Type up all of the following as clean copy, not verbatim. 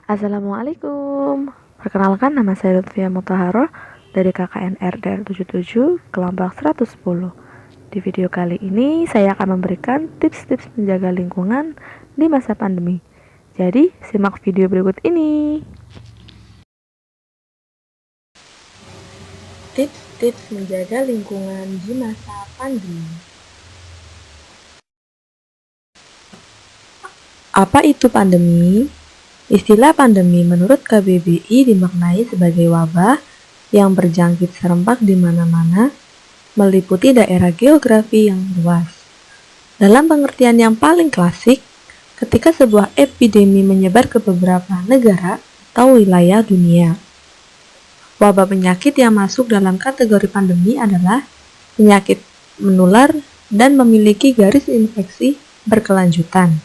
Assalamualaikum. Perkenalkan, nama saya Lutfia Mutaharo dari KKN RDR 77 kelompok 110. Di video kali ini saya akan memberikan tips-tips menjaga lingkungan di masa pandemi. Jadi, simak video berikut ini. Tips-tips menjaga lingkungan di masa pandemi. Apa itu pandemi? Istilah pandemi menurut KBBI dimaknai sebagai wabah yang berjangkit serempak di mana-mana, meliputi daerah geografi yang luas. Dalam pengertian yang paling klasik, ketika sebuah epidemi menyebar ke beberapa negara atau wilayah dunia. Wabah penyakit yang masuk dalam kategori pandemi adalah penyakit menular dan memiliki garis infeksi berkelanjutan.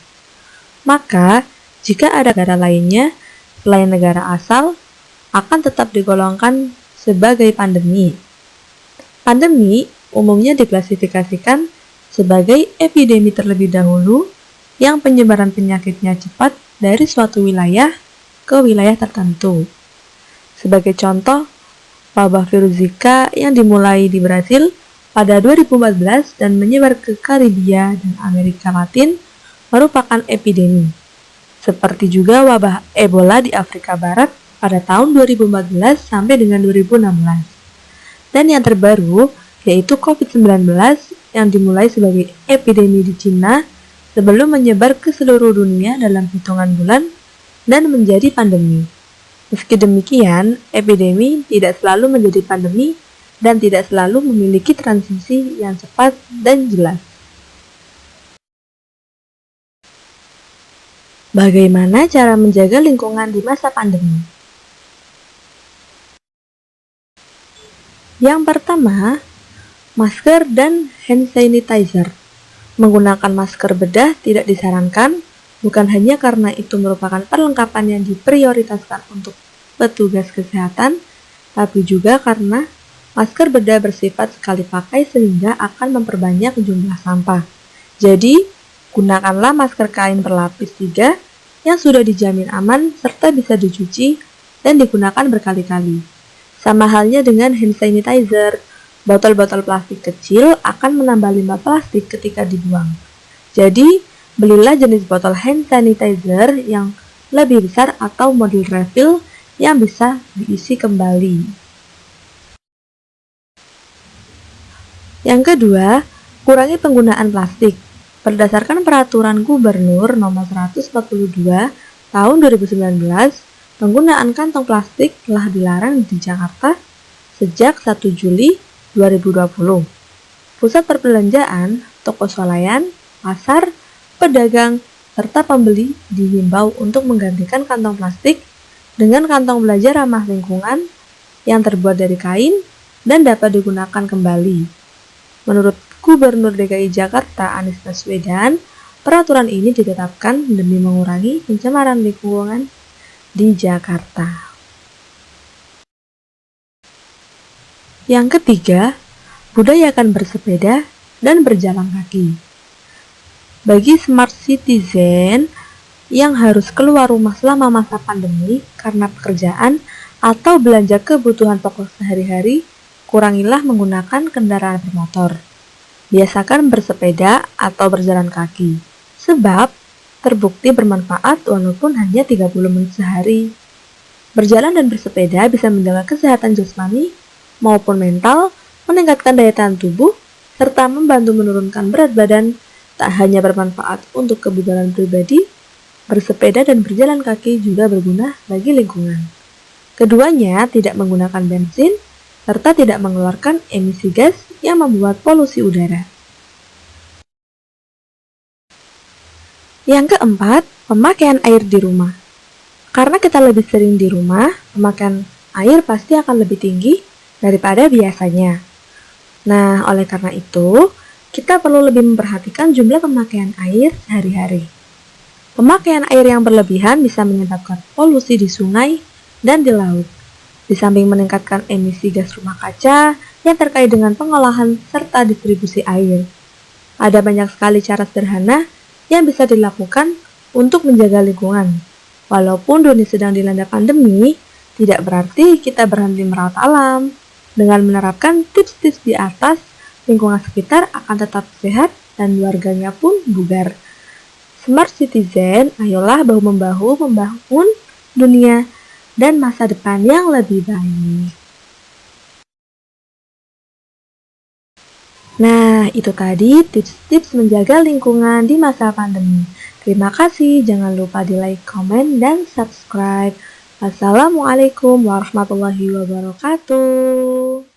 Maka, jika ada negara lainnya selain negara asal, akan tetap digolongkan sebagai pandemi. Pandemi umumnya diklasifikasikan sebagai epidemi terlebih dahulu yang penyebaran penyakitnya cepat dari suatu wilayah ke wilayah tertentu. Sebagai contoh, wabah virus Zika yang dimulai di Brasil pada 2014 dan menyebar ke Karibia dan Amerika Latin merupakan epidemi. Seperti juga wabah Ebola di Afrika Barat pada tahun 2014 sampai dengan 2016. Dan yang terbaru yaitu COVID-19 yang dimulai sebagai epidemi di Cina sebelum menyebar ke seluruh dunia dalam hitungan bulan dan menjadi pandemi. Meski demikian, epidemi tidak selalu menjadi pandemi dan tidak selalu memiliki transisi yang cepat dan jelas. Bagaimana cara menjaga lingkungan di masa pandemi? Yang pertama, masker dan hand sanitizer. Menggunakan masker bedah tidak disarankan, bukan hanya karena itu merupakan perlengkapan yang diprioritaskan untuk petugas kesehatan, tapi juga karena masker bedah bersifat sekali pakai sehingga akan memperbanyak jumlah sampah. Jadi, gunakanlah masker kain berlapis 3 yang sudah dijamin aman serta bisa dicuci dan digunakan berkali-kali. Sama halnya dengan hand sanitizer, botol-botol plastik kecil akan menambah limbah plastik ketika dibuang. Jadi, belilah jenis botol hand sanitizer yang lebih besar atau model refill yang bisa diisi kembali. Yang kedua, kurangi penggunaan plastik. Berdasarkan Peraturan Gubernur Nomor 142 Tahun 2019, penggunaan kantong plastik telah dilarang di Jakarta sejak 1 Juli 2020. Pusat perbelanjaan, toko swalayan, pasar, pedagang, serta pembeli dihimbau untuk menggantikan kantong plastik dengan kantong belanja ramah lingkungan yang terbuat dari kain dan dapat digunakan kembali. Menurut Gubernur DKI Jakarta Anies Baswedan, peraturan ini ditetapkan demi mengurangi pencemaran lingkungan di Jakarta. Yang ketiga, budayakan bersepeda dan berjalan kaki. Bagi smart citizen yang harus keluar rumah selama masa pandemi karena pekerjaan atau belanja kebutuhan pokok sehari-hari, kurangilah menggunakan kendaraan bermotor. Biasakan bersepeda atau berjalan kaki, sebab terbukti bermanfaat walaupun hanya 30 menit sehari. Berjalan dan bersepeda bisa menjaga kesehatan jasmani maupun mental, meningkatkan daya tahan tubuh, serta membantu menurunkan berat badan. Tak hanya bermanfaat untuk kebugaran pribadi, bersepeda dan berjalan kaki juga berguna bagi lingkungan. Keduanya tidak menggunakan bensin, serta tidak mengeluarkan emisi gas yang membuat polusi udara. Yang keempat, pemakaian air di rumah. Karena kita lebih sering di rumah, pemakaian air pasti akan lebih tinggi daripada biasanya. Nah, oleh karena itu, kita perlu lebih memperhatikan jumlah pemakaian air sehari-hari. Pemakaian air yang berlebihan bisa menyebabkan polusi di sungai dan di laut. Di samping meningkatkan emisi gas rumah kaca yang terkait dengan pengolahan serta distribusi air. Ada banyak sekali cara sederhana yang bisa dilakukan untuk menjaga lingkungan. Walaupun dunia sedang dilanda pandemi, tidak berarti kita berhenti merawat alam. Dengan menerapkan tips-tips di atas, lingkungan sekitar akan tetap sehat dan warganya pun bugar. Smart Citizen, ayolah bahu-membahu membangun dunia dan masa depan yang lebih baik. Nah, itu tadi tips-tips menjaga lingkungan di masa pandemi. Terima kasih, jangan lupa di like, komen, dan subscribe. Wassalamualaikum warahmatullahi wabarakatuh.